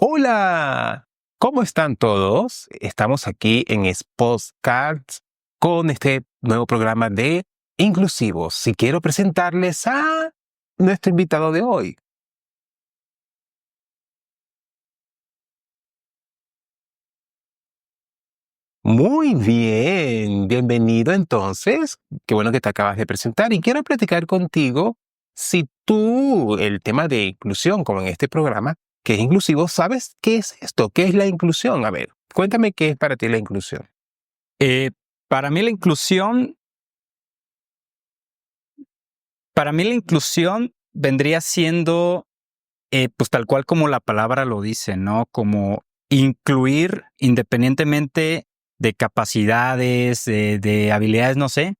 Hola, ¿cómo están todos? Estamos aquí en Spotcast con este nuevo programa de Inclusivos. Y quiero presentarles a nuestro invitado de hoy. Muy bien, bienvenido entonces. Qué bueno que te acabas de presentar y quiero platicar contigo si tú, el tema de inclusión, como en este programa, que es inclusivo, ¿sabes qué es esto? ¿Qué es la inclusión? A ver, cuéntame qué es para ti la inclusión. Eh, para mí la inclusión, vendría siendo, pues tal cual como la palabra lo dice, ¿no? Como incluir independientemente de capacidades, de habilidades, no sé,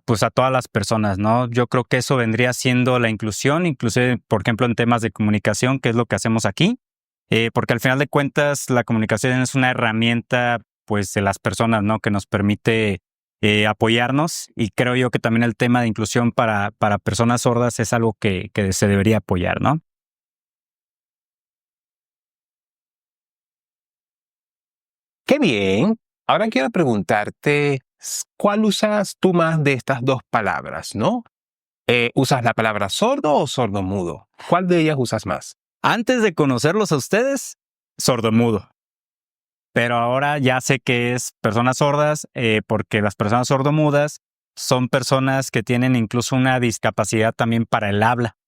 pues a todas las personas, ¿no? Yo creo que eso vendría siendo la inclusión, inclusive, por ejemplo, en temas de comunicación, que es lo que hacemos aquí, porque al final de cuentas la comunicación es una herramienta, pues, de las personas, ¿no? Que nos permite apoyarnos, y creo yo que también el tema de inclusión para personas sordas es algo que se debería apoyar, ¿no? Qué bien. Ahora quiero preguntarte, ¿cuál usas tú más de estas dos palabras, no? ¿Usas la palabra sordo o sordomudo? ¿Cuál de ellas usas más? Antes de conocerlos a ustedes, sordomudo. Pero ahora ya sé que es personas sordas, porque las personas sordomudas son personas que tienen incluso una discapacidad también para el habla.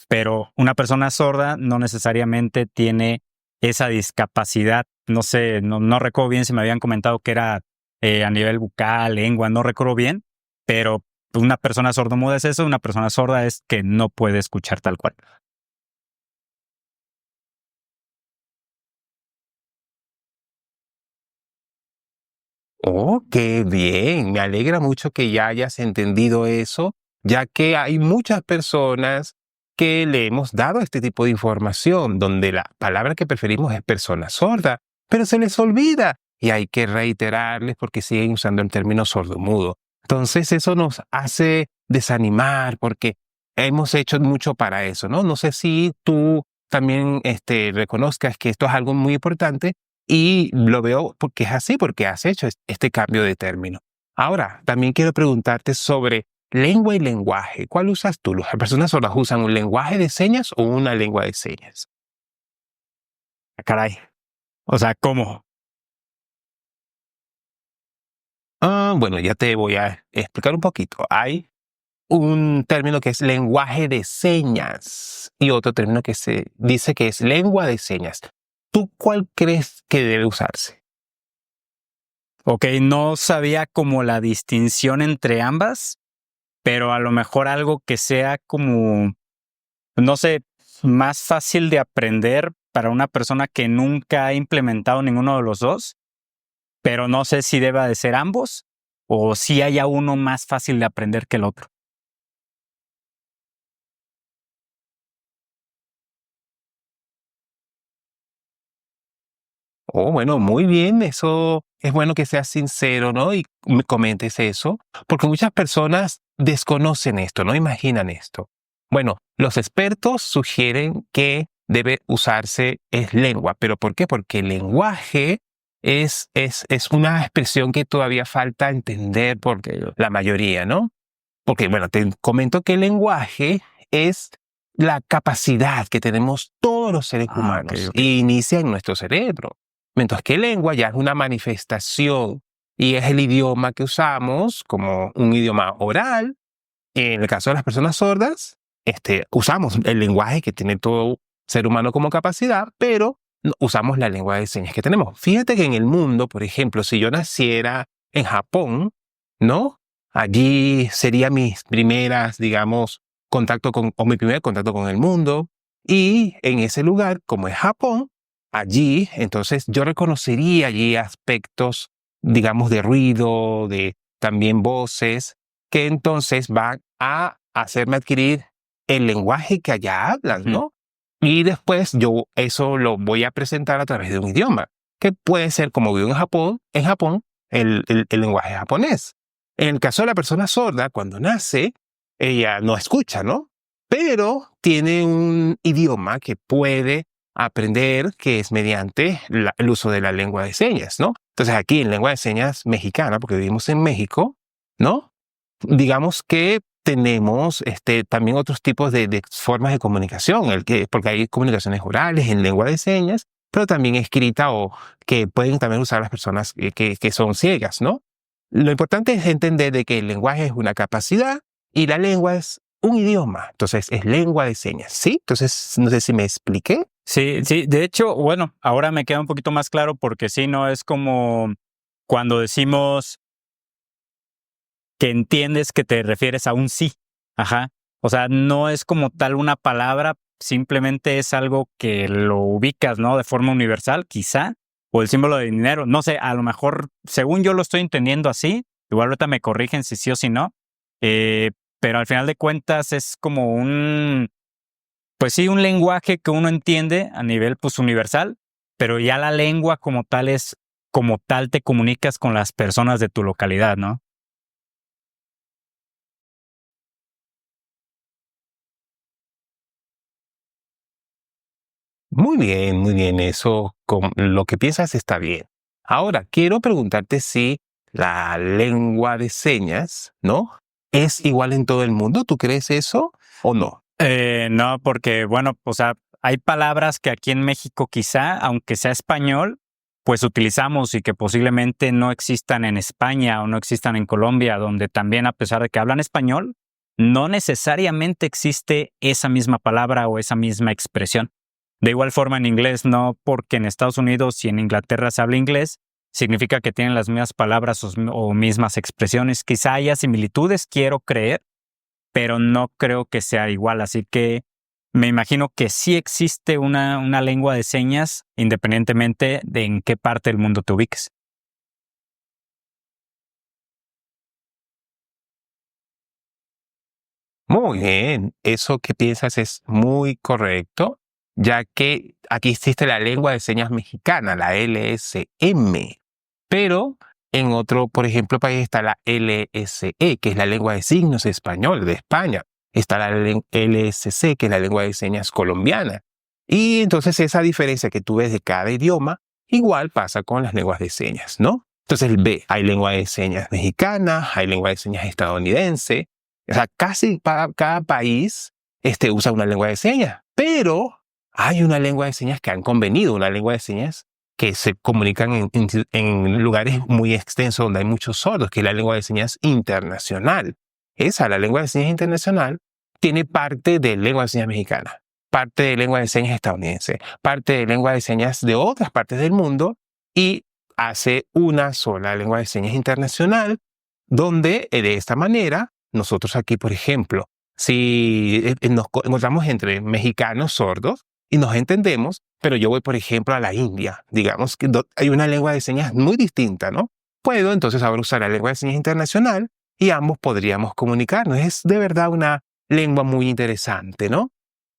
Pero una persona sorda no necesariamente tiene esa discapacidad. No sé, no recuerdo bien si me habían comentado que era a nivel bucal, lengua, no recuerdo bien, pero una persona sordomuda es eso, una persona sorda es que no puede escuchar tal cual. Oh, qué bien. Me alegra mucho que ya hayas entendido eso, ya que hay muchas personas que le hemos dado este tipo de información, donde la palabra que preferimos es persona sorda, pero se les olvida y hay que reiterarles porque siguen usando el término sordomudo. Entonces eso nos hace desanimar porque hemos hecho mucho para eso, ¿no? No sé si tú también reconozcas que esto es algo muy importante y lo veo porque es así, porque has hecho este cambio de término. Ahora, también quiero preguntarte sobre lengua y lenguaje. ¿Cuál usas tú? ¿Las personas sordas usan un lenguaje de señas o una lengua de señas? Ah, caray. O sea, ¿cómo? Bueno, ya te voy a explicar un poquito. Hay un término que es lenguaje de señas y otro término que se dice que es lengua de señas. ¿Tú cuál crees que debe usarse? Ok, no sabía como la distinción entre ambas, pero a lo mejor algo que sea como, no sé, más fácil de aprender para una persona que nunca ha implementado ninguno de los dos, pero no sé si deba de ser ambos o si haya uno más fácil de aprender que el otro. Oh, bueno, muy bien, eso es bueno que seas sincero, ¿no? Y me comentes eso, porque muchas personas desconocen esto, no imaginan esto. Bueno, los expertos sugieren que debe usarse es lengua, pero ¿por qué? Porque el lenguaje es una expresión que todavía falta entender por la mayoría, ¿no? Porque, bueno, te comento que el lenguaje es la capacidad que tenemos todos los seres Ah, ok, humanos ok. y inicia en nuestro cerebro. Mientras que lengua ya es una manifestación y es el idioma que usamos como un idioma oral. En el caso de las personas sordas, usamos el lenguaje que tiene todo ser humano como capacidad, pero no usamos la lengua de señas que tenemos. Fíjate que en el mundo, por ejemplo, si yo naciera en Japón, ¿no? Allí sería mis primeras, digamos, o mi primer contacto con el mundo. Y en ese lugar, como es Japón, allí, entonces yo reconocería allí aspectos, digamos, de ruido, de también voces, que entonces van a hacerme adquirir el lenguaje que allá hablan, Ujú. ¿no? Y después yo eso lo voy a presentar a través de un idioma, que puede ser como vivo en Japón, el lenguaje japonés. En el caso de la persona sorda, cuando nace, ella no escucha, ¿no? Pero tiene un idioma que puede aprender que es mediante el uso de la lengua de señas, ¿no? Entonces aquí en lengua de señas mexicana, porque vivimos en México, ¿no? Digamos que tenemos también otros tipos de formas de comunicación, porque hay comunicaciones orales en lengua de señas, pero también escrita o que pueden también usar las personas que son ciegas, ¿no? Lo importante es entender de que el lenguaje es una capacidad y la lengua es un idioma. Entonces es lengua de señas, ¿sí? Entonces no sé si me expliqué. Sí, sí. De hecho, bueno, ahora me queda un poquito más claro porque sí, no es como cuando decimos que entiendes que te refieres a un sí. Ajá. O sea, no es como tal una palabra, simplemente es algo que lo ubicas, ¿no? De forma universal, quizá, o el símbolo de dinero. No sé, a lo mejor, según yo lo estoy entendiendo así, igual ahorita me corrigen si sí o si no, pero al final de cuentas es como pues sí, un lenguaje que uno entiende a nivel pues universal, pero ya la lengua como tal es, como tal te comunicas con las personas de tu localidad, ¿no? Muy bien, eso, con lo que piensas está bien. Ahora, quiero preguntarte si la lengua de señas, ¿no? ¿Es igual en todo el mundo? ¿Tú crees eso o no? No, porque bueno, o sea, hay palabras que aquí en México quizá, aunque sea español, pues utilizamos y que posiblemente no existan en España o no existan en Colombia, donde también a pesar de que hablan español, no necesariamente existe esa misma palabra o esa misma expresión. De igual forma en inglés, no porque en Estados Unidos y en Inglaterra se habla inglés, significa que tienen las mismas palabras o mismas expresiones. Quizá haya similitudes, quiero creer, pero no creo que sea igual. Así que me imagino que sí existe una lengua de señas independientemente de en qué parte del mundo te ubiques. Muy bien, eso que piensas es muy correcto, ya que aquí existe la lengua de señas mexicana, la LSM, pero en otro, por ejemplo, país está la LSE, que es la lengua de signos español de España. Está la LSC, que es la lengua de señas colombiana. Y entonces esa diferencia que tú ves de cada idioma, igual pasa con las lenguas de señas, ¿no? Entonces, hay lengua de señas mexicana, hay lengua de señas estadounidense, o sea, casi cada país usa una lengua de señas, pero hay una lengua de señas que han convenido, una lengua de señas que se comunican en lugares muy extensos donde hay muchos sordos, que es la lengua de señas internacional. La lengua de señas internacional, tiene parte de lengua de señas mexicana, parte de lengua de señas estadounidense, parte de lengua de señas de otras partes del mundo y hace una sola lengua de señas internacional, donde de esta manera nosotros aquí, por ejemplo, si nos encontramos entre mexicanos sordos y nos entendemos, pero yo voy, por ejemplo, a la India, digamos que hay una lengua de señas muy distinta, ¿no? Puedo entonces ahora usar la lengua de señas internacional y ambos podríamos comunicarnos. Es de verdad una lengua muy interesante, ¿no?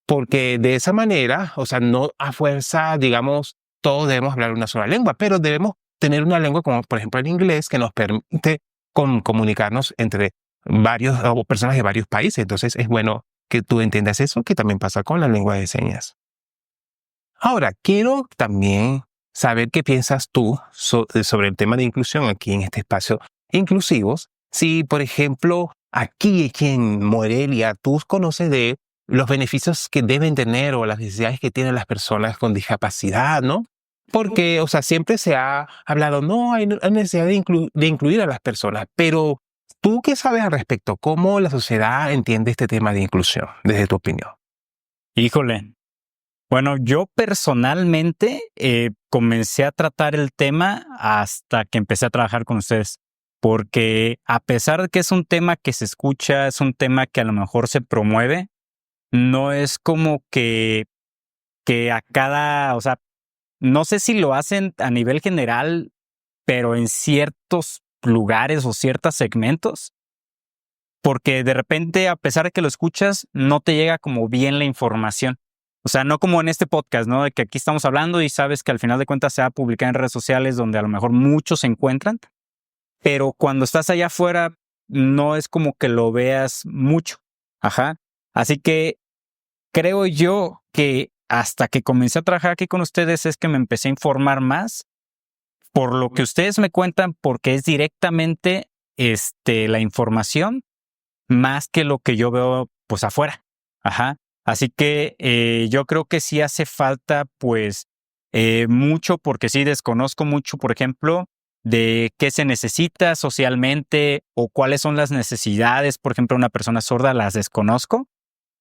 Porque de esa manera, o sea, no a fuerza, digamos, todos debemos hablar una sola lengua, pero debemos tener una lengua como, por ejemplo, el inglés, que nos permite comunicarnos entre varios o personas de varios países. Entonces es bueno que tú entiendas eso, que también pasa con la lengua de señas. Ahora, quiero también saber qué piensas tú sobre el tema de inclusión aquí en este espacio inclusivos. Si, por ejemplo, aquí en Morelia, tú conoces de los beneficios que deben tener o las necesidades que tienen las personas con discapacidad, ¿no? Porque, o sea, siempre se ha hablado, no, hay necesidad de incluir a las personas, pero ¿tú qué sabes al respecto? ¿Cómo la sociedad entiende este tema de inclusión, desde tu opinión? Híjole. Bueno, yo personalmente comencé a tratar el tema hasta que empecé a trabajar con ustedes, porque a pesar de que es un tema que se escucha, es un tema que a lo mejor se promueve, no es como que a cada, o sea, no sé si lo hacen a nivel general, pero en ciertos lugares o ciertos segmentos, porque de repente, a pesar de que lo escuchas, no te llega como bien la información. O sea, no como en este podcast, ¿no? De que aquí estamos hablando y sabes que al final de cuentas se va a publicar en redes sociales donde a lo mejor muchos se encuentran, pero cuando estás allá afuera no es como que lo veas mucho. Ajá. Así que creo yo que hasta que comencé a trabajar aquí con ustedes es que me empecé a informar más por lo que ustedes me cuentan, porque es directamente la información más que lo que yo veo pues afuera. Ajá. Así que yo creo que sí hace falta pues mucho, porque sí desconozco mucho, por ejemplo, de qué se necesita socialmente o cuáles son las necesidades, por ejemplo, una persona sorda, las desconozco.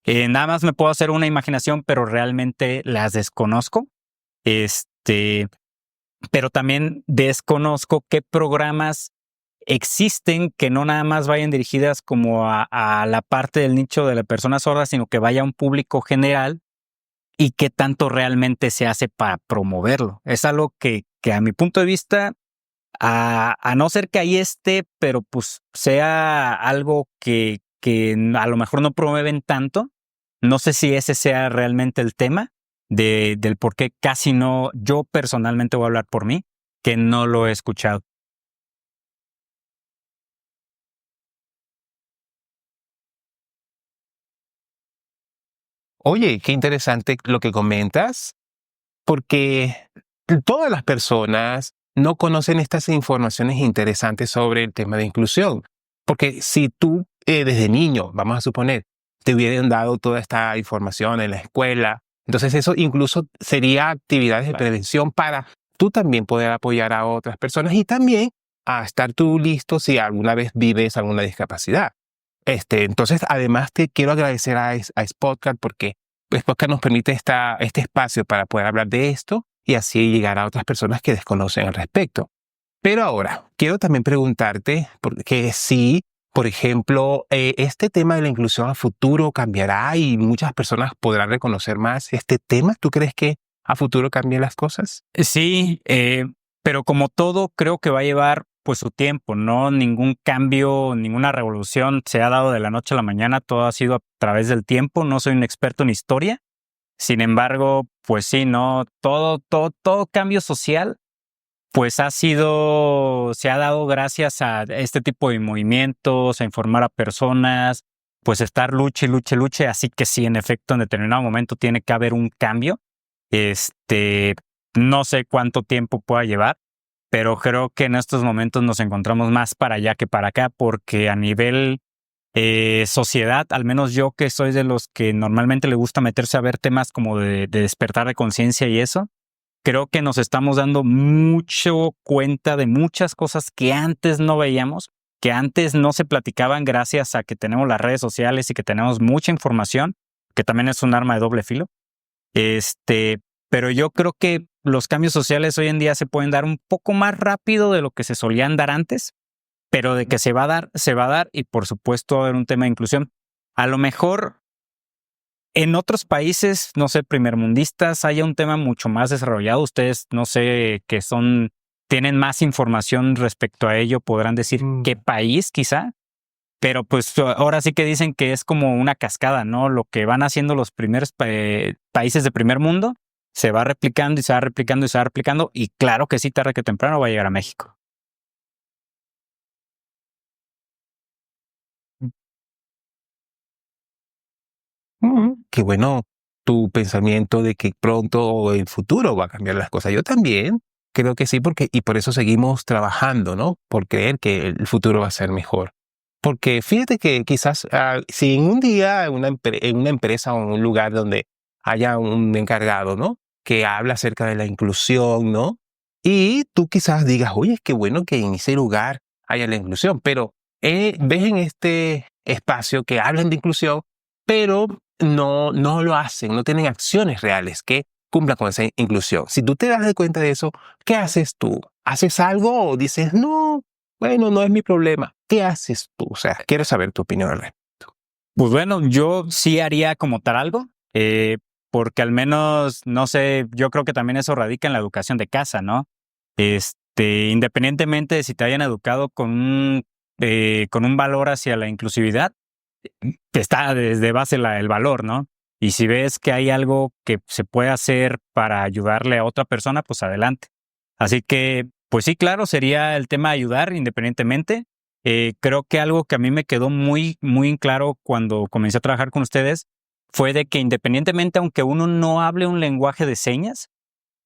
Nada más me puedo hacer una imaginación, pero realmente las desconozco. Pero también desconozco qué programas existen que no nada más vayan dirigidas como a la parte del nicho de la persona sorda, sino que vaya a un público general y qué tanto realmente se hace para promoverlo. Es algo que a mi punto de vista, a no ser que ahí esté, pero pues sea algo que a lo mejor no promueven tanto. No sé si ese sea realmente el tema del por qué casi no, yo personalmente voy a hablar por mí, que no lo he escuchado. Oye, qué interesante lo que comentas, porque todas las personas no conocen estas informaciones interesantes sobre el tema de inclusión. Porque si tú desde niño, vamos a suponer, te hubieran dado toda esta información en la escuela, entonces eso incluso sería actividades de prevención para tú también poder apoyar a otras personas y también a estar tú listo si alguna vez vives alguna discapacidad. Entonces, además te quiero agradecer a Spotcast porque Spotcast nos permite este espacio para poder hablar de esto y así llegar a otras personas que desconocen al respecto. Pero ahora, quiero también preguntarte, porque si, por ejemplo, este tema de la inclusión a futuro cambiará y muchas personas podrán reconocer más este tema, ¿tú crees que a futuro cambien las cosas? Sí, pero como todo, creo que va a llevar pues su tiempo, ¿no? Ningún cambio, ninguna revolución se ha dado de la noche a la mañana, todo ha sido a través del tiempo. No soy un experto en historia. Sin embargo, pues sí, ¿no? Todo cambio social pues se ha dado gracias a este tipo de movimientos, a informar a personas, pues estar luche, luche, luche. Así que sí, en efecto, en determinado momento tiene que haber un cambio. Este, no sé cuánto tiempo pueda llevar, pero creo que en estos momentos nos encontramos más para allá que para acá, porque a nivel sociedad, al menos yo que soy de los que normalmente le gusta meterse a ver temas como de despertar de conciencia y eso, creo que nos estamos dando mucho cuenta de muchas cosas que antes no veíamos, que antes no se platicaban gracias a que tenemos las redes sociales y que tenemos mucha información, que también es un arma de doble filo. Pero yo creo que los cambios sociales hoy en día se pueden dar un poco más rápido de lo que se solían dar antes, pero de que se va a dar, se va a dar, y por supuesto va a haber un tema de inclusión. A lo mejor en otros países, no sé, primermundistas, haya un tema mucho más desarrollado. Ustedes, no sé, tienen más información respecto a ello, podrán decir qué país quizá, pero pues ahora sí que dicen que es como una cascada, ¿no? Lo que van haciendo los primeros países de primer mundo se va replicando y se va replicando y se va replicando, y claro que sí, tarde que temprano va a llegar a México. Qué bueno tu pensamiento de que pronto o en futuro va a cambiar las cosas. Yo también creo que sí, porque y por eso seguimos trabajando, ¿no? Por creer que el futuro va a ser mejor. Porque fíjate que quizás si en un día en una empresa o en un lugar donde haya un encargado, ¿no? Que habla acerca de la inclusión, ¿no? Y tú quizás digas, oye, qué bueno que en ese lugar haya la inclusión, pero ves en este espacio que hablan de inclusión, pero no lo hacen, no tienen acciones reales que cumplan con esa inclusión. Si tú te das de cuenta de eso, ¿qué haces tú? ¿Haces algo o dices, no, bueno, no es mi problema? ¿Qué haces tú? O sea, quiero saber tu opinión al respecto. Pues bueno, yo sí haría como tal algo, porque al menos, no sé, yo creo que también eso radica en la educación de casa, ¿no? Independientemente de si te hayan educado con un valor hacia la inclusividad, que está desde base el valor, ¿no? Y si ves que hay algo que se puede hacer para ayudarle a otra persona, pues adelante. Así que, pues sí, claro, sería el tema de ayudar independientemente. Creo que algo que a mí me quedó muy, muy en claro cuando comencé a trabajar con ustedes fue de que independientemente, aunque uno no hable un lenguaje de señas,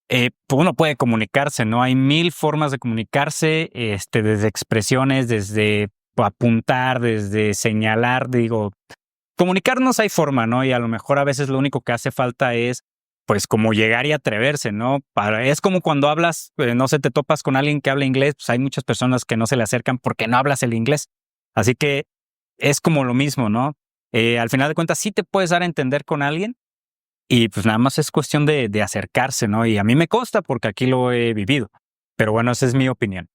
pues uno puede comunicarse, ¿no? Hay mil formas de comunicarse, desde expresiones, desde apuntar, desde señalar, digo, comunicarnos hay forma, ¿no? Y a lo mejor a veces lo único que hace falta es, pues, como llegar y atreverse, ¿no? Es como cuando hablas, no sé, te topas con alguien que habla inglés, pues hay muchas personas que no se le acercan porque no hablas el inglés. Así que es como lo mismo, ¿no? Al final de cuentas, sí te puedes dar a entender con alguien y pues nada más es cuestión de acercarse, ¿no? Y a mí me consta porque aquí lo he vivido. Pero bueno, esa es mi opinión.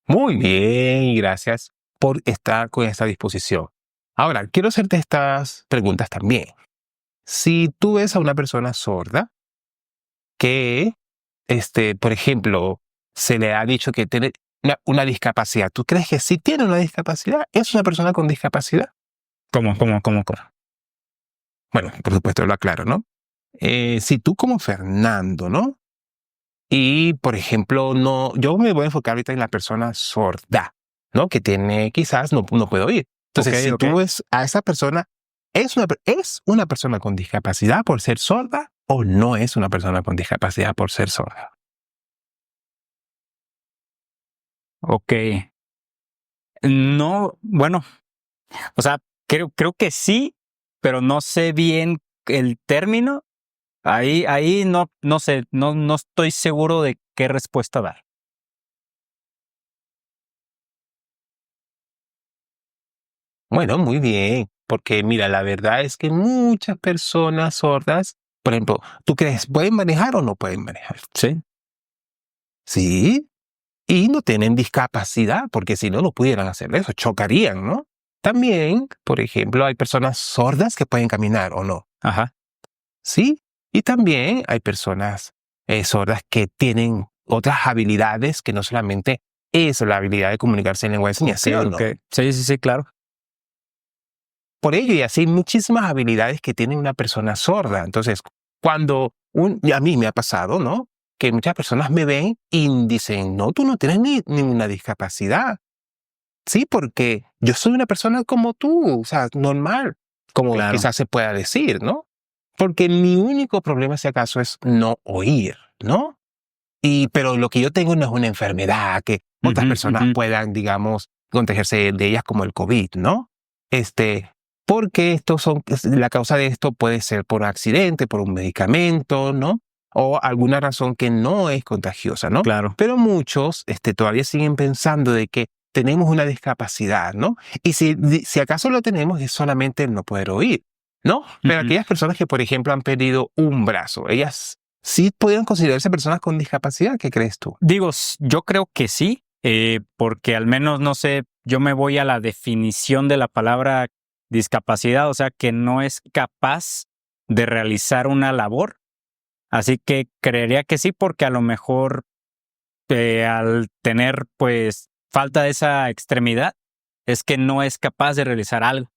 Muy bien, y gracias por estar con esta disposición. Ahora, quiero hacerte estas preguntas también. Si tú ves a una persona sorda que, por ejemplo, se le ha dicho que tiene una discapacidad, ¿tú crees que sí tiene una discapacidad? ¿Es una persona con discapacidad? ¿Cómo? Bueno, por supuesto, lo aclaro, ¿no? Si tú como Fernando, ¿no? Y, por ejemplo, no, yo me voy a enfocar ahorita en la persona sorda, ¿no? Que tiene, quizás no puede oír. Entonces, si Ok. tú ves a esa persona, ¿es una persona con discapacidad por ser sorda o no es una persona con discapacidad por ser sorda? Ok. No, bueno, o sea, creo que sí, pero no sé bien el término. Ahí no sé, no estoy seguro de qué respuesta dar. Bueno, muy bien, porque mira, la verdad es que muchas personas sordas, por ejemplo, ¿tú crees pueden manejar o no pueden manejar? Sí. Sí, y no tienen discapacidad, porque si no, no pudieran hacer eso, chocarían, ¿no? También, por ejemplo, hay personas sordas que pueden caminar o no, Ajá. ¿sí? Y también hay personas sordas que tienen otras habilidades que no solamente es la habilidad de comunicarse en lengua de señas, ¿sí o no? Ok. Sí, claro. Por ello, y así muchísimas habilidades que tiene una persona sorda. Entonces, y a mí me ha pasado, ¿no? Que muchas personas me ven y dicen, no, tú no tienes ninguna discapacidad. Sí, porque yo soy una persona como tú, o sea, normal, como Claro. quizás se pueda decir, ¿no? Porque mi único problema, si acaso, es no oír, ¿no? Pero lo que yo tengo no es una enfermedad que otras personas Ujú. puedan, digamos, contagiarse de ellas como el COVID, ¿no? Este, porque la causa de esto puede ser por accidente, por un medicamento, ¿no? O alguna razón que no es contagiosa, ¿no? Claro. Pero muchos, todavía siguen pensando de que tenemos una discapacidad, ¿no? Y si acaso lo tenemos es solamente el no poder oír, ¿no? Pero Ujú. aquellas personas que, por ejemplo, han perdido un brazo, ellas sí podrían considerarse personas con discapacidad. ¿Qué crees tú? Digo, yo creo que sí, porque al menos, no sé, yo me voy a la definición de la palabra discapacidad, o sea, que no es capaz de realizar una labor. Así que creería que sí, porque a lo mejor al tener pues falta de esa extremidad, es que no es capaz de realizar algo.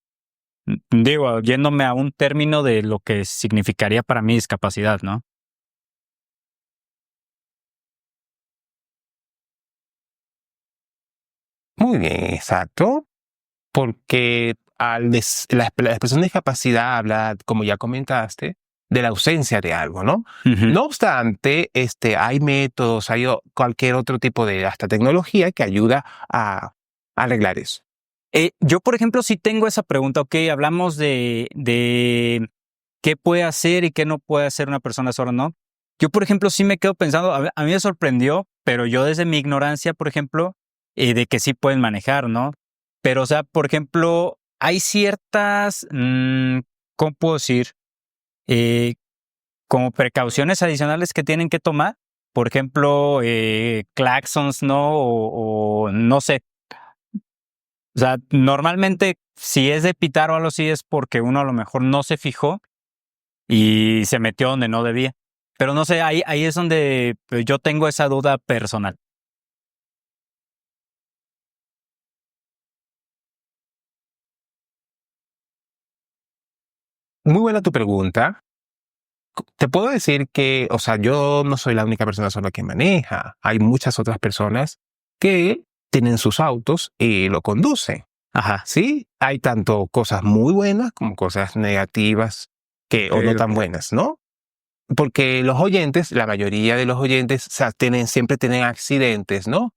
Digo, yéndome a un término de lo que significaría para mí discapacidad, ¿no? Muy bien, exacto. Porque la expresión discapacidad habla, como ya comentaste, de la ausencia de algo, ¿no? Ujú. No obstante, hay métodos, cualquier otro tipo de hasta tecnología que ayuda a arreglar eso. Yo, por ejemplo, sí tengo esa pregunta, ok, hablamos de qué puede hacer y qué no puede hacer una persona sorda, ¿no? Yo, por ejemplo, sí me quedo pensando, a mí me sorprendió, pero yo desde mi ignorancia, por ejemplo, de que sí pueden manejar, ¿no? Pero, o sea, por ejemplo, hay ciertas, ¿cómo puedo decir? Eh, Como precauciones adicionales que tienen que tomar, por ejemplo, claxons, ¿no? O no sé, o sea, normalmente si es de pitar o algo así es porque uno a lo mejor no se fijó y se metió donde no debía. Pero no sé, ahí es donde pues, yo tengo esa duda personal. Muy buena tu pregunta. Te puedo decir que, o sea, yo no soy la única persona sola que maneja. Hay muchas otras personas que tienen sus autos y lo conducen. Ajá. Sí, hay tanto cosas muy buenas como cosas negativas o no tan buenas, ¿no? Porque los oyentes, la mayoría de los oyentes, o sea, siempre tienen accidentes, ¿no?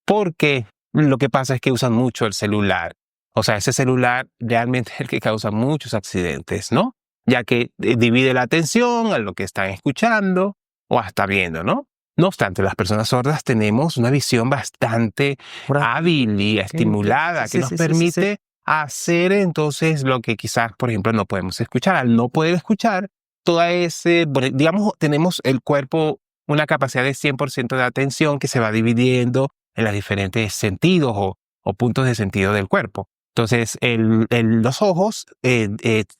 Porque lo que pasa es que usan mucho el celular. O sea, ese celular realmente es el que causa muchos accidentes, ¿no? Ya que divide la atención a lo que están escuchando o hasta viendo, ¿no? No obstante, las personas sordas tenemos una visión bastante hábil y estimulada que nos permite hacer entonces lo que quizás, por ejemplo, no podemos escuchar. Al no poder escuchar, digamos, tenemos el cuerpo una capacidad de 100% de atención que se va dividiendo en los diferentes sentidos o puntos de sentido del cuerpo. Entonces, los ojos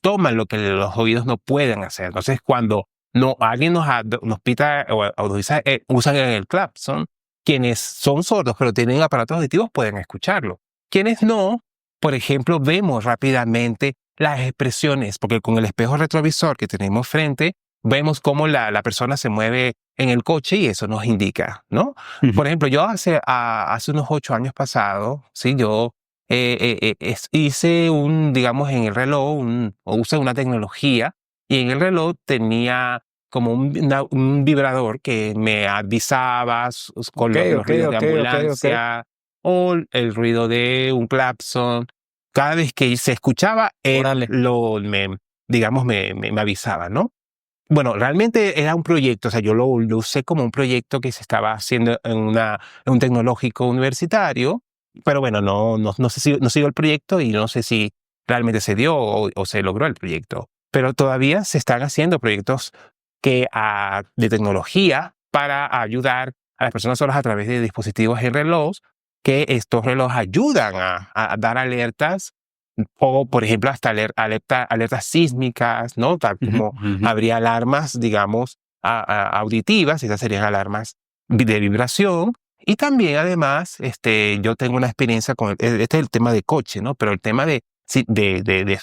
toman lo que los oídos no pueden hacer. Entonces, cuando alguien nos pita o nos dice, usan el clapson, quienes son sordos pero tienen aparatos auditivos pueden escucharlo. Quienes no, por ejemplo, vemos rápidamente las expresiones, porque con el espejo retrovisor que tenemos frente, vemos cómo la persona se mueve en el coche y eso nos indica, ¿no? Por ejemplo, yo hace unos 8 años pasados, ¿sí? Yo hice digamos, en el reloj, usé una tecnología y en el reloj tenía como un vibrador que me avisaba con los ruidos de ambulancia o el ruido de un clapson. Cada vez que se escuchaba, digamos, me avisaba, ¿no? Bueno, realmente era un proyecto, o sea, yo lo usé como un proyecto que se estaba haciendo en un tecnológico universitario, pero bueno, no sé si no siguió el proyecto y no sé si realmente se dio o se logró el proyecto. Pero todavía se están haciendo proyectos de tecnología para ayudar a las personas solas a través de dispositivos en reloj, que estos relojes ayudan a dar alertas o, por ejemplo, hasta alertas sísmicas, ¿no? Tal como habría alarmas, digamos, auditivas, esas serían alarmas de vibración. Y también, además, yo tengo una experiencia este es el tema de coche, ¿no? Pero el tema de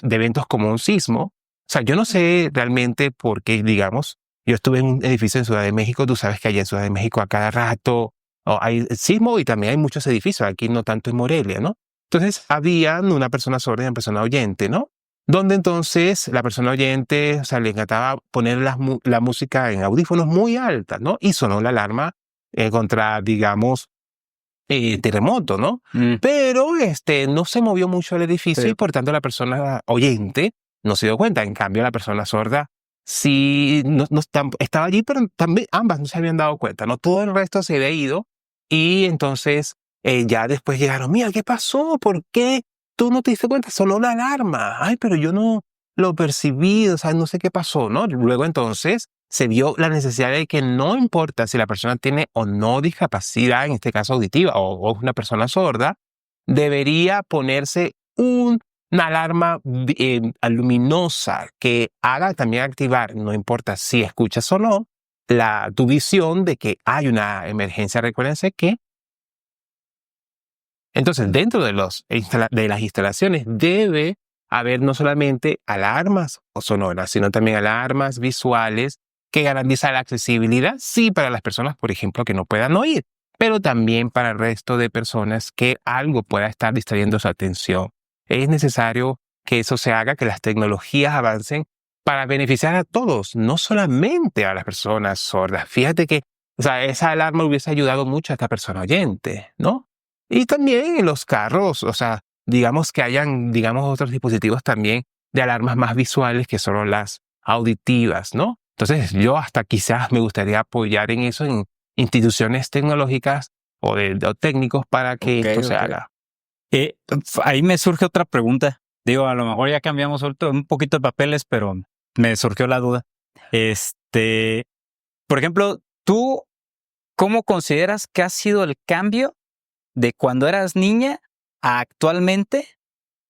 eventos como un sismo, o sea, yo no sé realmente por qué, digamos, yo estuve en un edificio en Ciudad de México, tú sabes que allá en Ciudad de México a cada rato hay sismo y también hay muchos edificios, aquí no tanto en Morelia, ¿no? Entonces, había una persona sorda y una persona oyente, ¿no? Donde entonces la persona oyente, o sea, le encantaba poner la música en audífonos muy alta, ¿no? Y sonó la alarma contra, digamos, terremoto, ¿no? Pero no se movió mucho el edificio y por tanto la persona oyente no se dio cuenta. En cambio, la persona sorda sí estaba allí, pero también ambas no se habían dado cuenta, ¿no? Todo el resto se había ido y entonces ya después llegaron, mira, ¿qué pasó? ¿Por qué tú no te diste cuenta? Sonó la alarma. Ay, pero yo no lo percibí, o sea, no sé qué pasó, ¿no? Luego entonces se vio la necesidad de que no importa si la persona tiene o no discapacidad, en este caso auditiva, o es una persona sorda, debería ponerse una alarma luminosa que haga también activar, no importa si escuchas o no, tu visión de que hay una emergencia. Recuérdense que entonces dentro de las instalaciones debe haber no solamente alarmas o sonoras, sino también alarmas visuales que garantizan la accesibilidad, sí, para las personas, por ejemplo, que no puedan oír, pero también para el resto de personas que algo pueda estar distrayendo su atención. Es necesario que eso se haga, que las tecnologías avancen para beneficiar a todos, no solamente a las personas sordas. Fíjate que, o sea, esa alarma hubiese ayudado mucho a esta persona oyente, ¿no? Y también en los carros, o sea, digamos que hayan, digamos, otros dispositivos también de alarmas más visuales que solo las auditivas, ¿no? Entonces, yo hasta quizás me gustaría apoyar en eso en instituciones tecnológicas o técnicos para que esto se haga. Ahí me surge otra pregunta. Digo, a lo mejor ya cambiamos un poquito de papeles, pero me surgió la duda. Por ejemplo, ¿tú cómo consideras que ha sido el cambio de cuando eras niña a actualmente?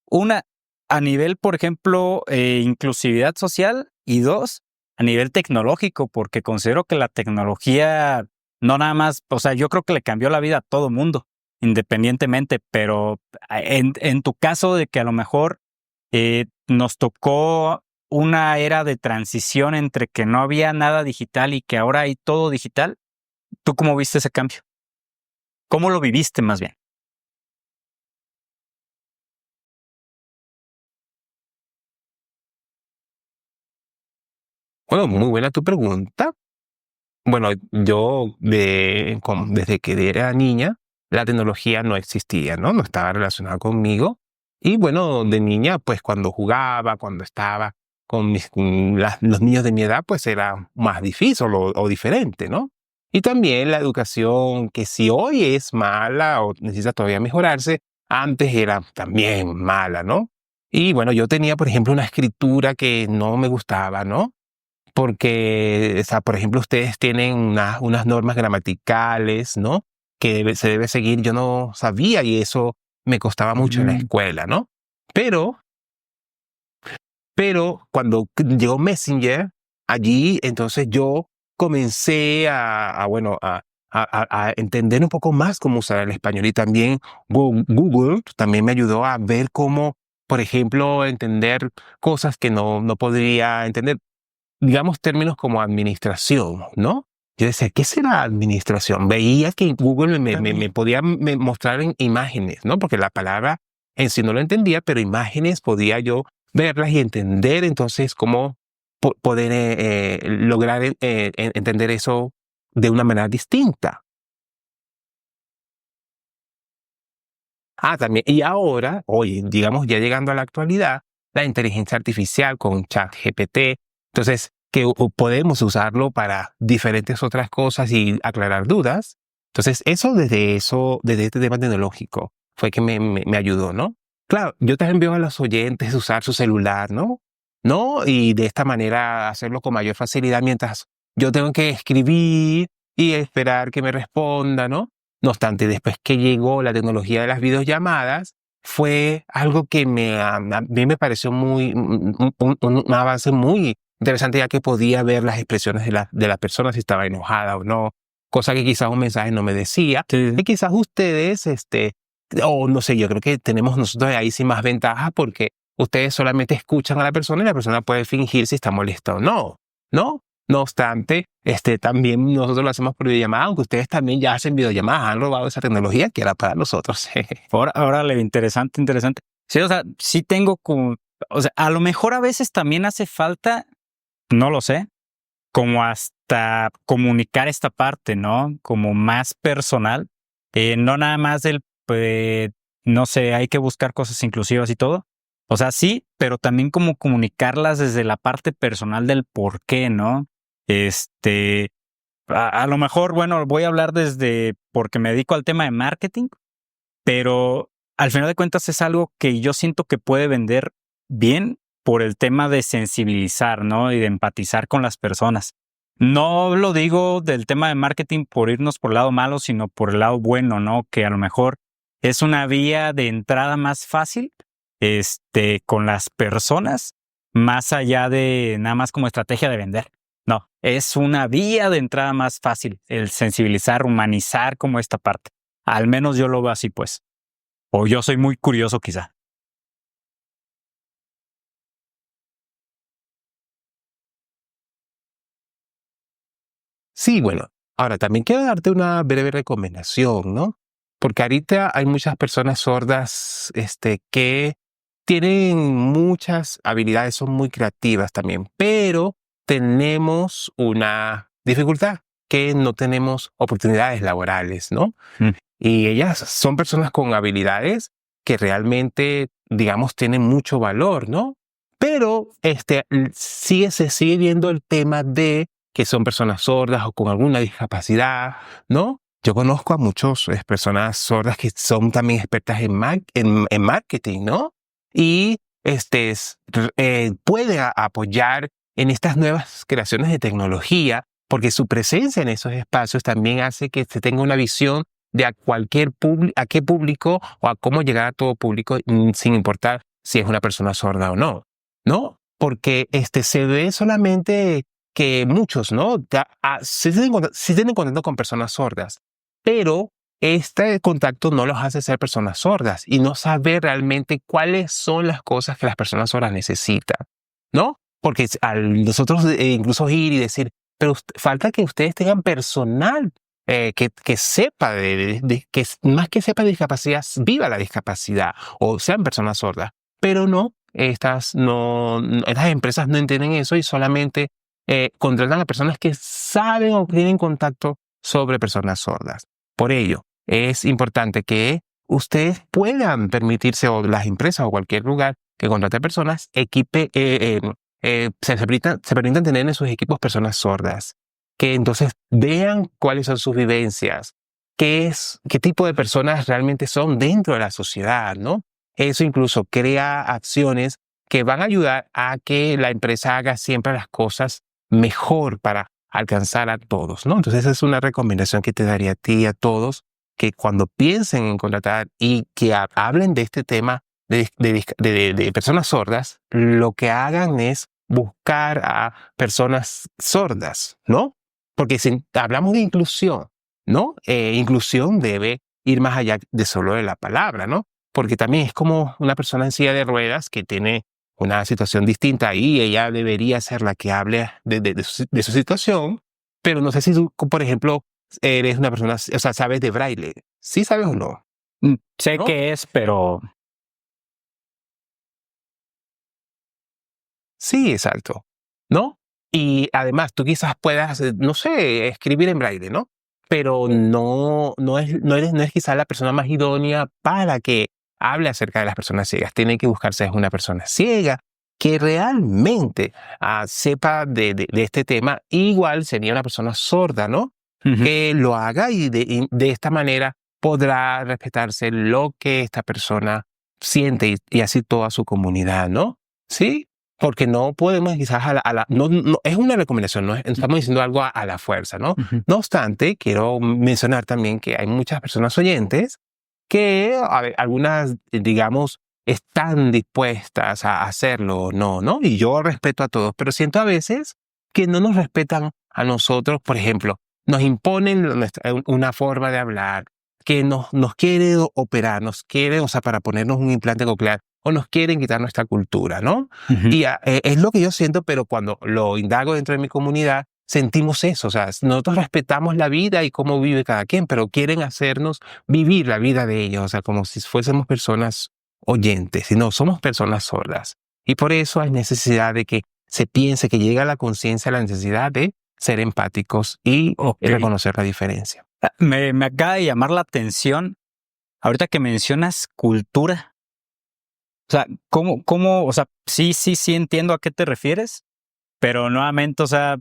Una, a nivel, por ejemplo, inclusividad social, y dos, a nivel tecnológico, porque considero que la tecnología no nada más, o sea, yo creo que le cambió la vida a todo mundo, independientemente, pero en tu caso de que a lo mejor nos tocó una era de transición entre que no había nada digital y que ahora hay todo digital, ¿tú cómo viste ese cambio? ¿Cómo lo viviste más bien? Bueno, muy buena tu pregunta. Bueno, yo desde que era niña, la tecnología no existía, ¿no? No estaba relacionada conmigo. Y bueno, de niña, pues cuando jugaba, cuando estaba con los niños de mi edad, pues era más difícil o diferente, ¿no? Y también la educación, que si hoy es mala o necesita todavía mejorarse, antes era también mala, ¿no? Y bueno, yo tenía, por ejemplo, una escritura que no me gustaba, ¿no? Porque, o sea, por ejemplo, ustedes tienen unas normas gramaticales, ¿no? Que se debe seguir. Yo no sabía y eso me costaba mucho en la Mm. escuela, ¿no? Pero, pero cuando llegó Messenger, allí entonces yo comencé bueno, a entender un poco más cómo usar el español y también Google también me ayudó a ver cómo, por ejemplo, entender cosas que no podría entender, digamos, términos como administración, ¿no? Yo decía, ¿qué será administración? Veía que Google me podía mostrar en imágenes, ¿no? Porque la palabra en sí no lo entendía, pero imágenes podía yo verlas y entender entonces cómo poder lograr entender eso de una manera distinta. También, y ahora, hoy, digamos, ya llegando a la actualidad, la inteligencia artificial con ChatGPT, entonces, que podemos usarlo para diferentes otras cosas y aclarar dudas. Entonces, desde este tema tecnológico, fue que me ayudó, ¿no? Claro, yo también veo a los oyentes usar su celular, ¿no? ¿No? Y de esta manera hacerlo con mayor facilidad mientras yo tengo que escribir y esperar que me responda, ¿no? No obstante, después que llegó la tecnología de las videollamadas, fue algo que a mí me pareció un avance muy interesante, ya que podía ver las expresiones de la persona si estaba enojada o no, cosa que quizás un mensaje no me decía. Sí. Y quizás ustedes, o no sé, yo creo que tenemos nosotros ahí sí más ventaja porque ustedes solamente escuchan a la persona y la persona puede fingir si está molesta o no, ¿no? No obstante, también nosotros lo hacemos por videollamada, aunque ustedes también ya hacen videollamadas, han robado esa tecnología que era para nosotros. Órale, interesante, interesante. Sí, o sea, sí tengo como, o sea, a lo mejor a veces también hace falta, no lo sé, como hasta comunicar esta parte, ¿no? Como más personal, no nada más no sé, hay que buscar cosas inclusivas y todo. O sea, sí, pero también como comunicarlas desde la parte personal del por qué, ¿no? Este, a lo mejor, bueno, voy a hablar desde porque me dedico al tema de marketing, pero al final de cuentas es algo que yo siento que puede vender bien por el tema de sensibilizar, ¿no? Y de empatizar con las personas. No lo digo del tema de marketing por irnos por el lado malo, sino por el lado bueno, ¿no? Que a lo mejor es una vía de entrada más fácil, con las personas, más allá de nada más como estrategia de vender. No, es una vía de entrada más fácil, el sensibilizar, humanizar como esta parte. Al menos yo lo veo así, pues. O yo soy muy curioso, quizá. Sí, bueno, ahora también quiero darte una breve recomendación, ¿no? Porque ahorita hay muchas personas sordas, que tienen muchas habilidades, son muy creativas también, pero tenemos una dificultad, que no tenemos oportunidades laborales, ¿no? Mm. Y ellas son personas con habilidades que realmente, digamos, tienen mucho valor, ¿no? Pero se sigue viendo el tema de que son personas sordas o con alguna discapacidad, ¿no? Yo conozco a muchas personas sordas que son también expertas en marketing, ¿no? Y puede apoyar en estas nuevas creaciones de tecnología, porque su presencia en esos espacios también hace que se tenga una visión de a qué público o a cómo llegar a todo público, sin importar si es una persona sorda o no, ¿no? Porque se ve solamente que muchos, ¿no? Sí tienen contacto con personas sordas, pero este contacto no los hace ser personas sordas y no saber realmente cuáles son las cosas que las personas sordas necesitan, ¿no? Porque al nosotros incluso ir y decir, pero falta que ustedes tengan personal que sepa más que sepa de discapacidad, viva la discapacidad o sean personas sordas. Pero no, estas empresas no entienden eso y solamente contratan a personas que saben o tienen contacto sobre personas sordas. Por ello, es importante que ustedes puedan permitirse, o las empresas o cualquier lugar que contrate personas, se permitan tener en sus equipos personas sordas, que entonces vean cuáles son sus vivencias, qué tipo de personas realmente son dentro de la sociedad, ¿no? Eso incluso crea acciones que van a ayudar a que la empresa haga siempre las cosas mejor para alcanzar a todos, ¿no? Entonces esa es una recomendación que te daría a ti y a todos, que cuando piensen en contratar y que hablen de este tema de personas sordas, lo que hagan es buscar a personas sordas, ¿no? Porque si hablamos de inclusión, ¿no? Inclusión debe ir más allá de solo de la palabra, ¿no? Porque también es como una persona en silla de ruedas que tiene una situación distinta y ella debería ser la que hable de su situación, pero no sé si tú, por ejemplo, eres una persona, o sea, sabes de braille. ¿Sí sabes o no? Sé ¿No? qué es, pero Sí, exacto, ¿no? Y además tú quizás puedas, no sé, escribir en braille, ¿no? Pero no es quizás la persona más idónea para que hable acerca de las personas ciegas. Tiene que buscarse una persona ciega que realmente sepa de este tema. Igual sería una persona sorda, ¿no? Que lo haga y de esta manera podrá respetarse lo que esta persona siente y así toda su comunidad, ¿no? Sí, porque no podemos quizás no, es una recomendación, no estamos diciendo algo a la fuerza, ¿no? Ujú. No obstante, quiero mencionar también que hay muchas personas oyentes que algunas, digamos, están dispuestas a hacerlo o no, ¿no? Y yo respeto a todos, pero siento a veces que no nos respetan a nosotros. Por ejemplo, nos imponen una forma de hablar, que nos quiere operar, nos quiere, o sea, para ponernos un implante coclear, o nos quieren quitar nuestra cultura, ¿no? Ujú. Y es lo que yo siento, pero cuando lo indago dentro de mi comunidad, sentimos eso. O sea, nosotros respetamos la vida y cómo vive cada quien, pero quieren hacernos vivir la vida de ellos, o sea, como si fuésemos personas oyentes, y no, somos personas sordas. Y por eso hay necesidad de que se piense, que llegue a la conciencia la necesidad de ser empáticos y Ok. reconocer la diferencia. Me acaba de llamar la atención, ahorita que mencionas cultura. O sea, o sea, sí entiendo a qué te refieres, pero nuevamente, o sea,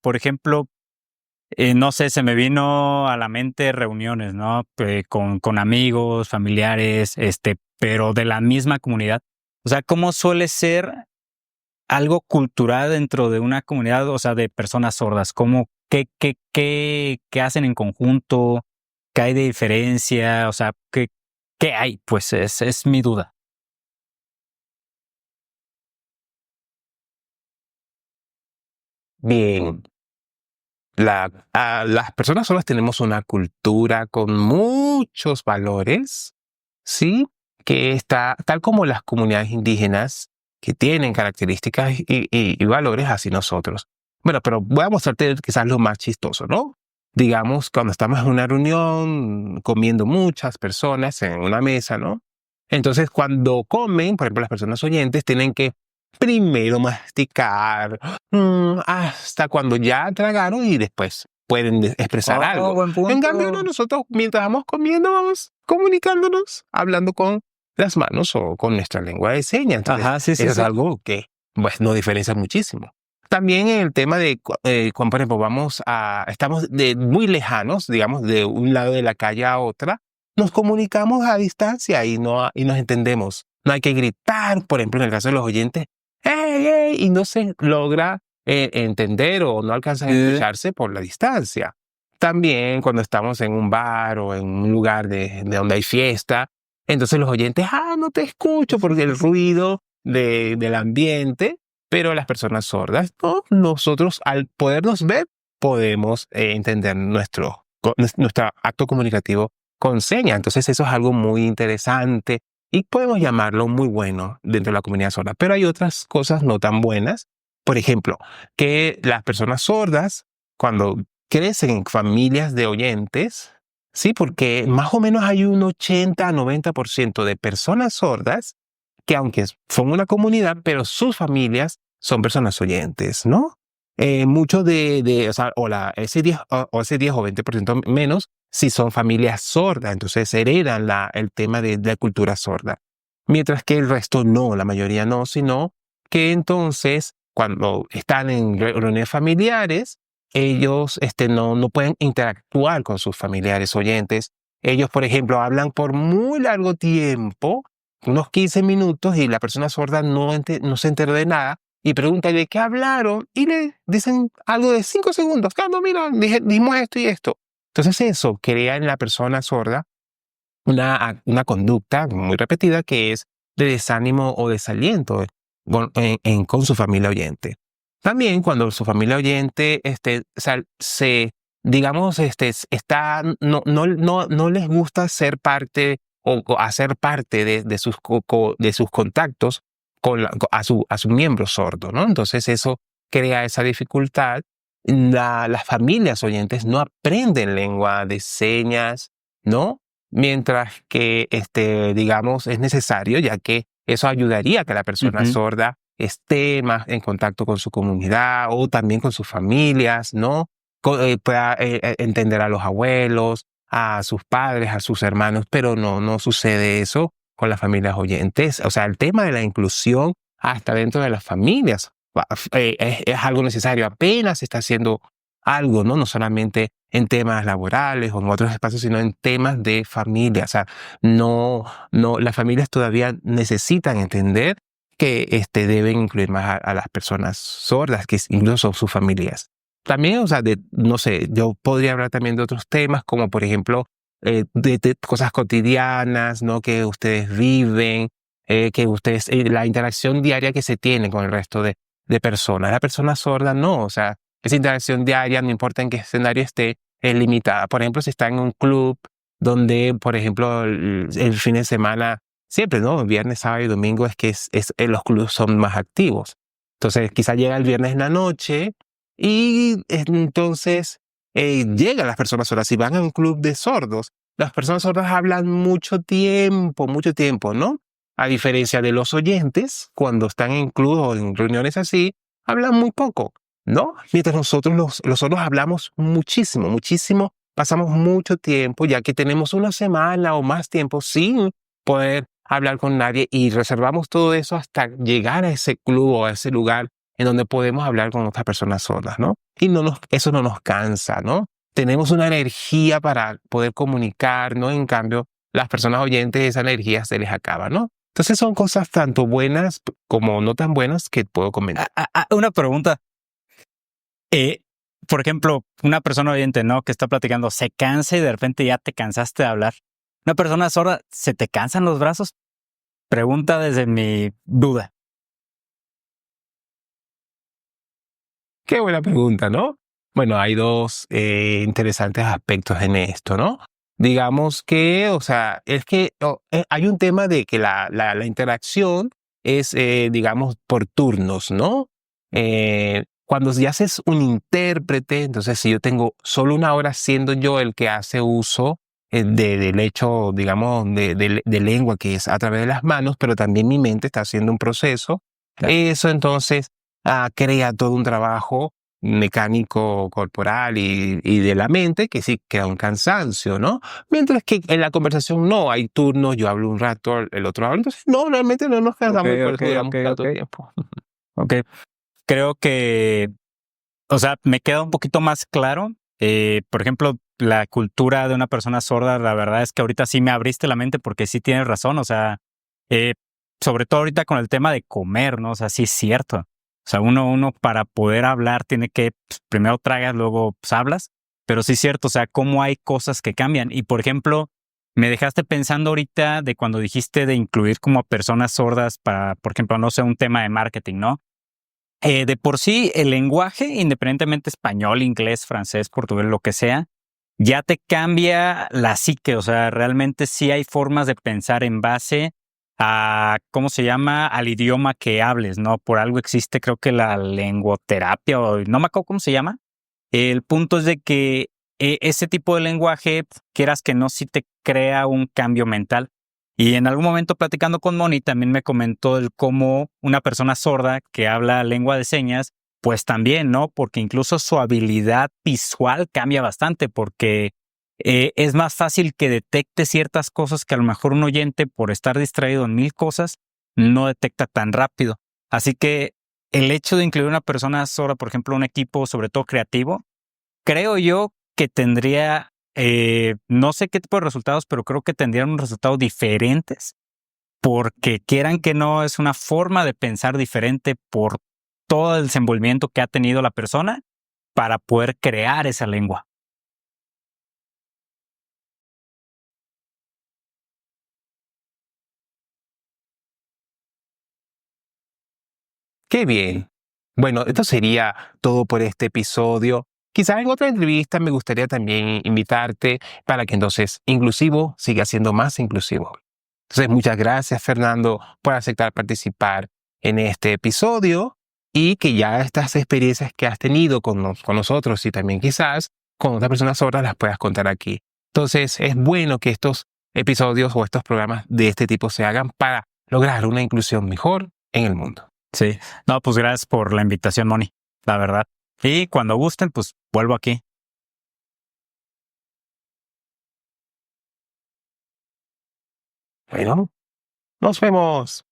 por ejemplo, no sé, se me vino a la mente reuniones, ¿no? Con amigos, familiares, pero de la misma comunidad. O sea, ¿cómo suele ser algo cultural dentro de una comunidad, o sea, de personas sordas? ¿Qué hacen en conjunto? ¿Qué hay de diferencia? O sea, ¿qué hay? Pues es mi duda. Bien, las personas solas tenemos una cultura con muchos valores, ¿sí? Que está tal como las comunidades indígenas que tienen características y valores, así nosotros. Bueno, pero voy a mostrarte quizás lo más chistoso, ¿no? Digamos, cuando estamos en una reunión comiendo muchas personas en una mesa, ¿no? Entonces, cuando comen, por ejemplo, las personas oyentes tienen que primero masticar, hasta cuando ya tragaron y después pueden expresar Oh, algo. buen En cambio, no, punto. nosotros mientras vamos comiendo, vamos comunicándonos, hablando con las manos o con nuestra lengua de señas. Entonces, Ajá, sí, sí, eso es sí. algo que pues, nos diferencia muchísimo. También en el tema de cuando, por ejemplo, estamos muy lejanos, digamos, de un lado de la calle a otra, nos comunicamos a distancia y nos entendemos. No hay que gritar, por ejemplo, en el caso de los oyentes, ¡hey, hey! Y no se logra entender o no alcanza a escucharse por la distancia. También cuando estamos en un bar o en un lugar de donde hay fiesta, entonces los oyentes, no te escucho porque el ruido del ambiente, pero las personas sordas, no, nosotros al podernos ver, podemos entender nuestro acto comunicativo con señas. Entonces eso es algo muy interesante y podemos llamarlo muy bueno dentro de la comunidad sorda. Pero hay otras cosas no tan buenas. Por ejemplo, que las personas sordas, cuando crecen en familias de oyentes, sí, porque más o menos hay un 80-90% de personas sordas que aunque son una comunidad, pero sus familias son personas oyentes, ¿no? mucho o sea, ese 10 o 20% menos, si son familias sordas, entonces heredan el tema de la cultura sorda. Mientras que el resto no, la mayoría no, sino que entonces cuando están en reuniones familiares, ellos no pueden interactuar con sus familiares oyentes. Ellos, por ejemplo, hablan por muy largo tiempo, unos 15 minutos, y la persona sorda no se entera de nada y pregunta de qué hablaron y le dicen algo de 5 segundos. Ah, no, mira, dijimos esto y esto. Entonces eso crea en la persona sorda una conducta muy repetida que es de desánimo o desaliento con su familia oyente. También cuando su familia oyente o sea, digamos, no les gusta ser parte o hacer parte de sus contactos a su miembro sordo, ¿no? Entonces eso crea esa dificultad. Las familias oyentes no aprenden lengua de señas, ¿no? Mientras que, digamos, es necesario, ya que eso ayudaría a que la persona Ujú. sorda esté más en contacto con su comunidad o también con sus familias, ¿no? Pueda entender a los abuelos, a sus padres, a sus hermanos, pero no sucede eso con las familias oyentes. O sea, el tema de la inclusión hasta dentro de las familias es algo necesario. Apenas se está haciendo algo, ¿no? No solamente en temas laborales o en otros espacios, sino en temas de familia. O sea, las familias todavía necesitan entender que deben incluir más a las personas sordas, que incluso sus familias. También, o sea, no sé, yo podría hablar también de otros temas, como por ejemplo, de cosas cotidianas, ¿no? Que ustedes viven, la interacción diaria que se tiene con el resto de personas. La persona sorda no, o sea, esa interacción diaria, no importa en qué escenario esté, es limitada. Por ejemplo, si está en un club donde, por ejemplo, el fin de semana, siempre, ¿no? Viernes, sábado y domingo es que los clubes son más activos. Entonces, quizá llega el viernes en la noche y entonces llegan las personas sordas. Si van a un club de sordos, las personas sordas hablan mucho tiempo, ¿no? A diferencia de los oyentes, cuando están en clubes o en reuniones así, hablan muy poco, ¿no? Mientras nosotros los sordos hablamos muchísimo, muchísimo, pasamos mucho tiempo, ya que tenemos una semana o más tiempo sin poder hablar con nadie y reservamos todo eso hasta llegar a ese club o a ese lugar en donde podemos hablar con otras personas sordas, ¿no? Y eso no nos cansa, ¿no? Tenemos una energía para poder comunicar, ¿no? En cambio, las personas oyentes, esa energía se les acaba, ¿no? Entonces son cosas tanto buenas como no tan buenas que puedo comentar. Una pregunta. Eh, por ejemplo, una persona oyente, ¿no? Que está platicando, se cansa y de repente ya te cansaste de hablar. Una persona sorda, ¿se te cansan los brazos? Pregunta desde mi duda. Qué buena pregunta, ¿no? Bueno, hay dos interesantes aspectos en esto, ¿no? Digamos que, o sea, es que hay un tema de que la interacción es, digamos, por turnos, ¿no? Cuando ya haces un intérprete, entonces si yo tengo solo una hora siendo yo el que hace uso del hecho, digamos, de lengua que es a través de las manos, pero también mi mente está haciendo un proceso, Claro. eso entonces crea todo un trabajo mecánico corporal y de la mente que sí crea un cansancio, ¿no? Mientras que en la conversación no hay turnos, yo hablo un rato, el otro habla, entonces no, realmente no nos cansamos y por eso duramos tanto tiempo. Ok. Creo que, o sea, me queda un poquito más claro. Por ejemplo, la cultura de una persona sorda, la verdad es que ahorita sí me abriste la mente porque sí tienes razón. O sea, eh, sobre todo ahorita con el tema de comer, ¿no? O sea, sí es cierto. O sea, uno para poder hablar tiene que, pues, primero tragas, luego pues, hablas. Pero sí es cierto, o sea, cómo hay cosas que cambian. Y por ejemplo, me dejaste pensando ahorita de cuando dijiste de incluir como a personas sordas para, por ejemplo, no sé, un tema de marketing, ¿no? De por sí, el lenguaje, independientemente español, inglés, francés, portugués, lo que sea, ya te cambia la psique. O sea, realmente sí hay formas de pensar en base a, ¿cómo se llama? Al idioma que hables, ¿no? Por algo existe, creo que la lenguoterapia, o no me acuerdo cómo se llama. El punto es de que ese tipo de lenguaje, quieras que no, sí te crea un cambio mental. Y en algún momento platicando con Moni también me comentó el cómo una persona sorda que habla lengua de señas pues también, ¿no? Porque incluso su habilidad visual cambia bastante porque es más fácil que detecte ciertas cosas que a lo mejor un oyente, por estar distraído en mil cosas, no detecta tan rápido. Así que el hecho de incluir una persona sorda, por ejemplo, un equipo, sobre todo creativo, creo yo que tendría, no sé qué tipo de resultados, pero creo que tendrían unos resultados diferentes porque quieran que no, es una forma de pensar diferente por todo el desenvolvimiento que ha tenido la persona para poder crear esa lengua. Qué bien. Bueno, esto sería todo por este episodio. Quizás en otra entrevista me gustaría también invitarte para que entonces inclusivo siga siendo más inclusivo. Entonces, muchas gracias, Fernando, por aceptar participar en este episodio y que ya estas experiencias que has tenido con nosotros y también quizás con otras personas sordas las puedas contar aquí. Entonces, es bueno que estos episodios o estos programas de este tipo se hagan para lograr una inclusión mejor en el mundo. Sí, no, pues gracias por la invitación, Moni, la verdad. Y cuando gusten, pues vuelvo aquí. Bueno, nos vemos.